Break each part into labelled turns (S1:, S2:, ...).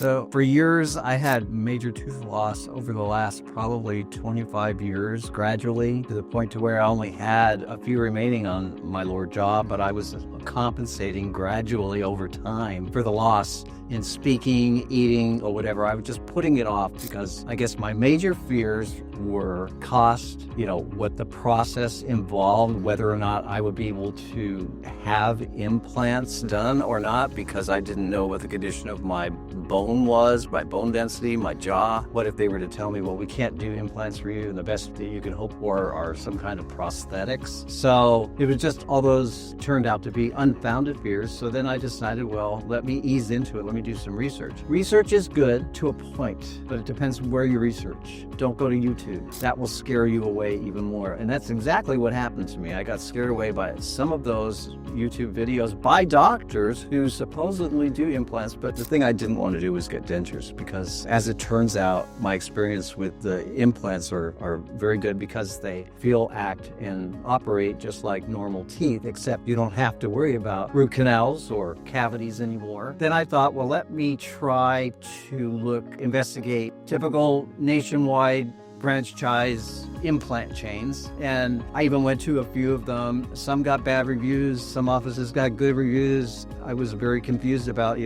S1: So for years, I had major tooth loss over the last probably 25 years, gradually to the point to where I only had a few remaining on my lower jaw, but I was compensating gradually over time for the loss in speaking, eating, or whatever. I was just putting it off because I guess my major fears were cost, what the process involved, whether or not I would be able to have implants done or not, because I didn't know what the condition of my bone was, my bone density, my jaw. What if they were to tell me, well, we can't do implants for you and the best that you can hope for are some kind of prosthetics? So it was just all those turned out to be unfounded fears. So then I decided, well, let me ease into it. Let me do some research. Research is good to a point, but it depends where you research. Don't go to YouTube. That will scare you away even more. And that's exactly what happened to me. I got scared away by some of those YouTube videos by doctors who supposedly do implants. But the thing I didn't want to do was get dentures, because as it turns out, my experience with the implants are very good because they feel, act, and operate just like normal teeth, except you don't have to worry about root canals or cavities anymore. Then I thought, well, let me try to investigate typical nationwide franchise implant chains. And I even went to a few of them. Some got bad reviews, some offices got good reviews. I was very confused about,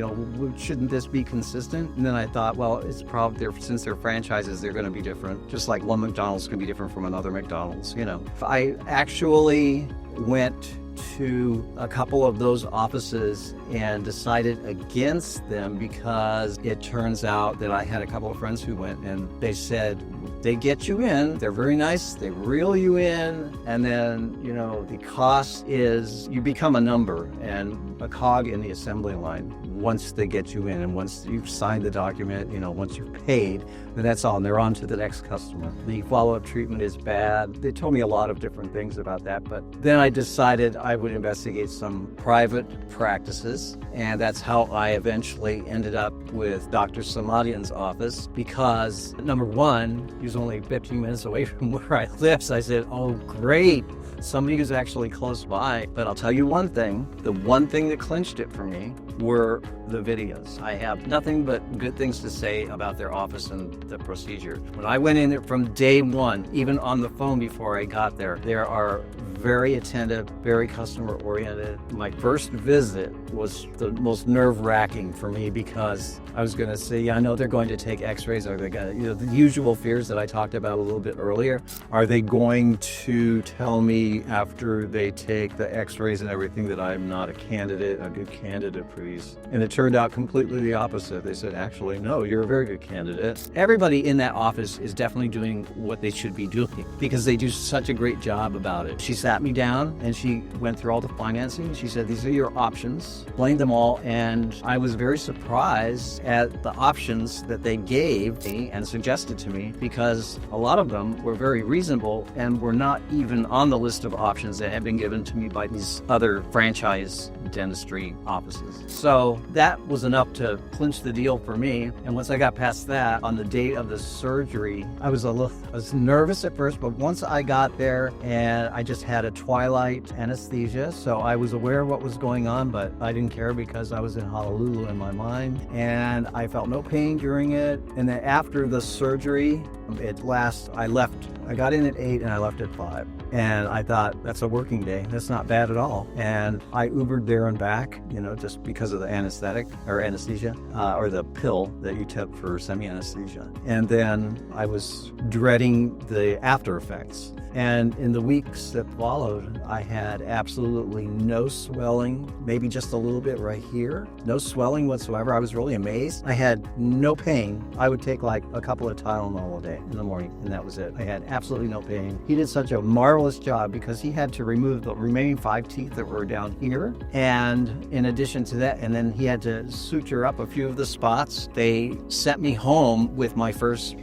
S1: shouldn't this be consistent? And then I thought, well, it's probably, since they're franchises, they're going to be different. Just like one McDonald's can be different from another McDonald's, I actually went to a couple of those offices and decided against them because it turns out that I had a couple of friends who went and they said they get you in, they're very nice, they reel you in, and then, the cost is you become a number and a cog in the assembly line once they get you in. And once you've signed the document, once you've paid, then that's all, and they're on to the next customer. The follow-up treatment is bad. They told me a lot of different things about that, but then I decided I would investigate some private practices, and that's how I eventually ended up with Dr. Samadian's office, because number one, he was only 15 minutes away from where I live. So I said, oh, great, somebody who's actually close by. But I'll tell you one thing, the one thing that clinched it for me were the videos. I have nothing but good things to say about their office and the procedure. When I went in there from day one, even on the phone before I got there, there are very attentive, very customer oriented. My first visit was the most nerve-wracking for me because I was going to say, I know they're going to take x-rays. Are they going to, the usual fears that I talked about a little bit earlier. Are they going to tell me after they take the x-rays and everything that I'm not a good candidate for these? And it turned out completely the opposite. They said, actually, no, you're a very good candidate. Everybody in that office is definitely doing what they should be doing because they do such a great job about it. She sat me down and she went through all the financing. She said, these are your options, explained them all. And I was very surprised at the options that they gave me and suggested to me, because a lot of them were very reasonable and were not even on the list of options that had been given to me by these other franchise dentistry offices. So that was enough to clinch the deal for me. And once I got past that, on the day of the surgery, I was nervous at first, but once I got there, and I just had a twilight anesthesia, so I was aware of what was going on, but I didn't care because I was in Honolulu in my mind, and I felt no pain during it. And then after the surgery, I got in at 8 and I left at 5. And I thought, that's a working day. That's not bad at all. And I Ubered there and back, just because of the anesthesia, or the pill that you took for semi-anesthesia. And then I was dreading the after effects. And in the weeks that followed, I had absolutely no swelling, maybe just a little bit right here. No swelling whatsoever. I was really amazed. I had no pain. I would take like a couple of Tylenol a day in the morning, and that was it. I had absolutely no pain. He did such a marvelous job because he had to remove the remaining 5 teeth that were down here. And in addition to that, and then he had to suture up a few of the spots. They sent me home with my first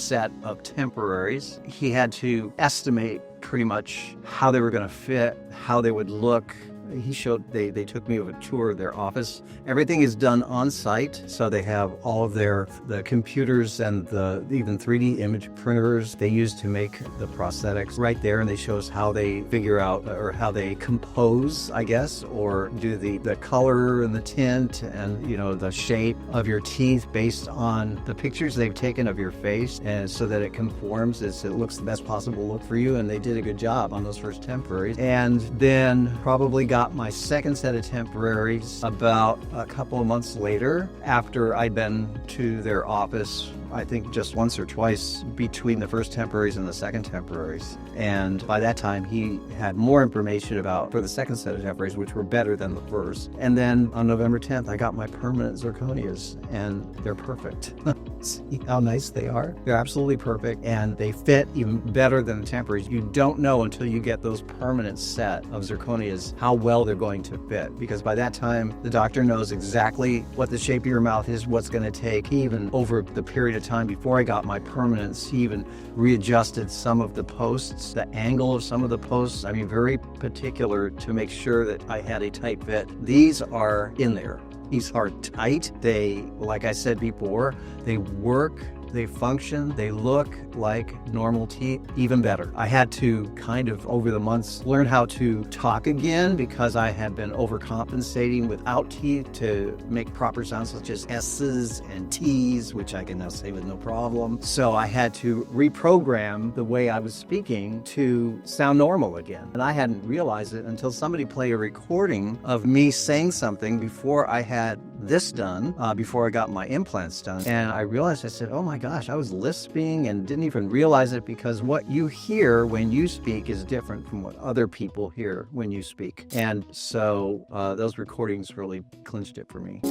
S1: set of temporaries. He had to estimate pretty much how they were going to fit, how they would look, They took me on a tour of their office. Everything is done on site. So they have all of the computers and even 3D image printers they use to make the prosthetics right there. And they show us how they figure out or how they compose, I guess, or do the color and the tint and, the shape of your teeth based on the pictures they've taken of your face, and so that it conforms as it looks the best possible look for you. And they did a good job on those first temporaries. And then probably got my second set of temporaries about a couple of months later, after I'd been to their office, I think just once or twice between the first temporaries and the second temporaries. And by that time, he had more information for the second set of temporaries, which were better than the first. And then on November 10th, I got my permanent zirconias, and they're perfect. See how nice they are? They're absolutely perfect, and they fit even better than the temporaries. You don't know until you get those permanent set of zirconias how well they're going to fit, because by that time, the doctor knows exactly what the shape of your mouth is, what's going to take. Even over the period of time before I got my permanents, he even readjusted some of the posts, the angle of some of the posts. I mean, very particular to make sure that I had a tight fit. These are in there. These are tight. They, like I said before, they work, they function, they look like normal teeth, even better. I had to kind of, over the months, learn how to talk again because I had been overcompensating without teeth to make proper sounds such as S's and T's, which I can now say with no problem. So I had to reprogram the way I was speaking to sound normal again. And I hadn't realized it until somebody played a recording of me saying something before I had this done, before I got my implants done. And I realized, I said, oh my gosh, I was lisping and didn't even realize it, because what you hear when you speak is different from what other people hear when you speak. And so those recordings really clinched it for me.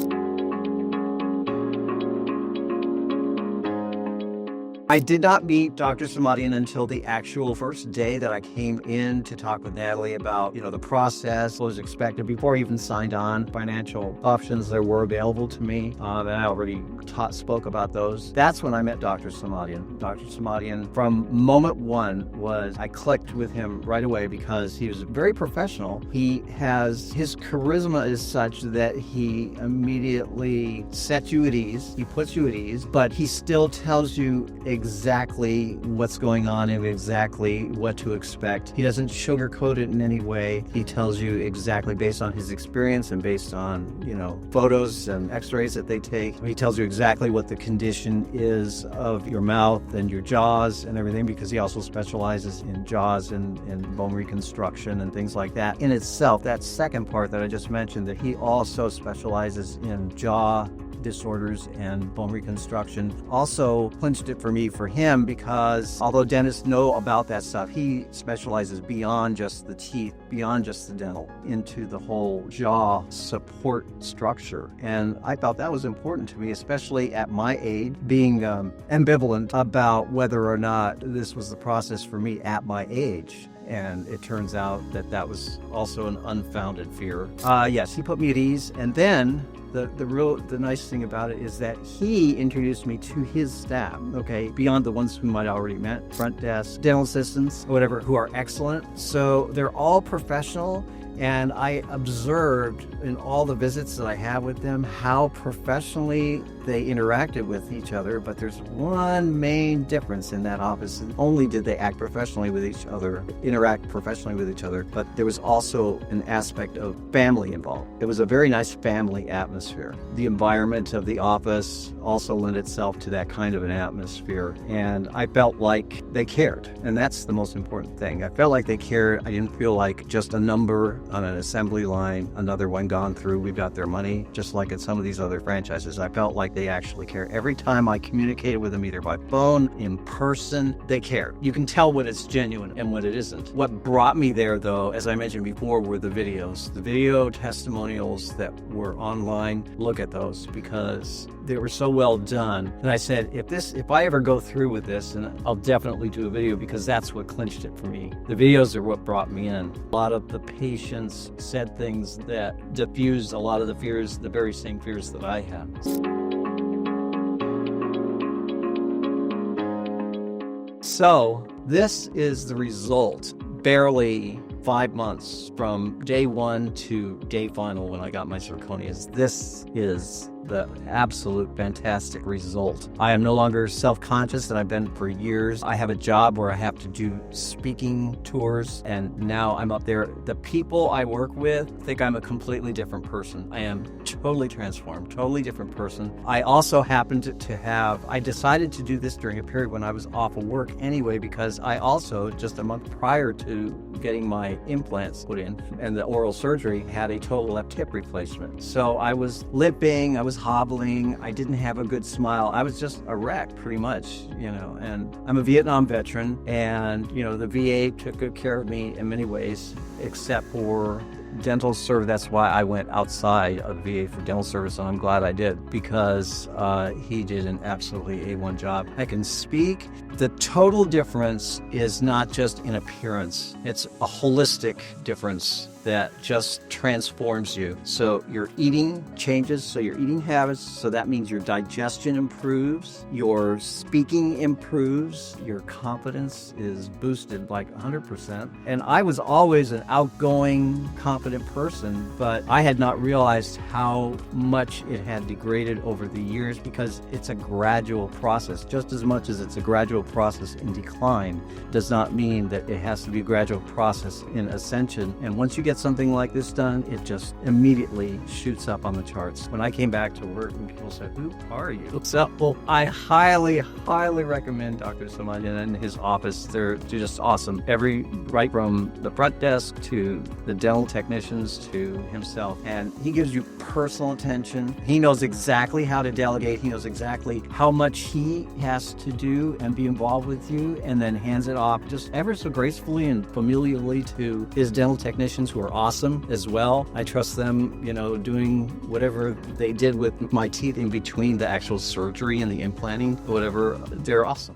S1: I did not meet Dr. Samadian until the actual first day that I came in to talk with Natalie about, the process, what was expected, before I even signed on. Financial options that were available to me, and I already spoke about those. That's when I met Dr. Samadian. Dr. Samadian, from moment one, I clicked with him right away because he was very professional. His charisma is such that he immediately sets you at ease. He puts you at ease, but he still tells you exactly what's going on and exactly what to expect. He doesn't sugarcoat it in any way. He tells you exactly based on his experience and based on, photos and x-rays that they take. He tells you exactly what the condition is of your mouth and your jaws and everything, because he also specializes in jaws and bone reconstruction and things like that. In itself, that second part that I just mentioned, that he also specializes in jaw disorders and bone reconstruction, also clinched it for him, because although dentists know about that stuff, he specializes beyond just the teeth, beyond just the dental, into the whole jaw support structure. And I thought that was important to me, especially at my age, being ambivalent about whether or not this was the process for me at my age. And it turns out that was also an unfounded fear. Yes, he put me at ease. And then the nice thing about it is that he introduced me to his staff, okay, beyond the ones whom I'd already met, front desk, dental assistants, whatever, who are excellent. So they're all professional. And I observed in all the visits that I had with them how professionally they interacted with each other. But there's one main difference in that office. And only did they act professionally with each other, interact professionally with each other, but there was also an aspect of family involved. It was a very nice family atmosphere. The environment of the office also lent itself to that kind of an atmosphere. And I felt like they cared. And that's the most important thing. I felt like they cared. I didn't feel like just a number on an assembly line, another one gone through, we've got their money, just like at some of these other franchises. I felt like they actually care. Every time I communicated with them, either by phone, in person, they care. You can tell when it's genuine and when it isn't. What brought me there, though, as I mentioned before, were the videos. The video testimonials that were online. Look at those, because they were so well done. And I said, if I ever go through with this, and I'll definitely do a video, because that's what clinched it for me. The videos are what brought me in. A lot of the patients said things that diffused a lot of the fears, the very same fears that I had. So this is the result, barely 5 months from day 1 to day final when I got my zirconias. This is the absolute fantastic result. I am no longer self-conscious, and I've been for years. I have a job where I have to do speaking tours, and now I'm up there. The people I work with think I'm a completely different person. I am totally transformed, totally different person. I also happened to have, I decided to do this during a period when I was off of work anyway, because I also, just a month prior to getting my implants put in and the oral surgery, had a total left hip replacement. So I was limping, I was hobbling, I didn't have a good smile. I was just a wreck pretty much, and I'm a Vietnam veteran, and, the VA took good care of me in many ways, except for dental service. That's why I went outside of VA for dental service, and I'm glad I did, because he did an absolutely A1 job. I can speak. The total difference is not just in appearance. It's a holistic difference that just transforms you. So your eating changes, so your eating habits, so that means your digestion improves, your speaking improves, your confidence is boosted like 100%. And I was always an outgoing, confident person, but I had not realized how much it had degraded over the years, because it's a gradual process. Just as much as it's a gradual process in decline, does not mean that it has to be a gradual process in ascension. And once you get something like this done, it just immediately shoots up on the charts. When I came back to work and people said, "Who are you?" So I highly, highly recommend Dr. Samadian and his office. They're just awesome. Right from the front desk to the dental technicians to himself. And he gives you personal attention. He knows exactly how to delegate. He knows exactly how much he has to do and be involved with you, and then hands it off just ever so gracefully and familially to his dental technicians, who are awesome as well. I trust them, doing whatever they did with my teeth in between the actual surgery and the implanting, whatever. They're awesome.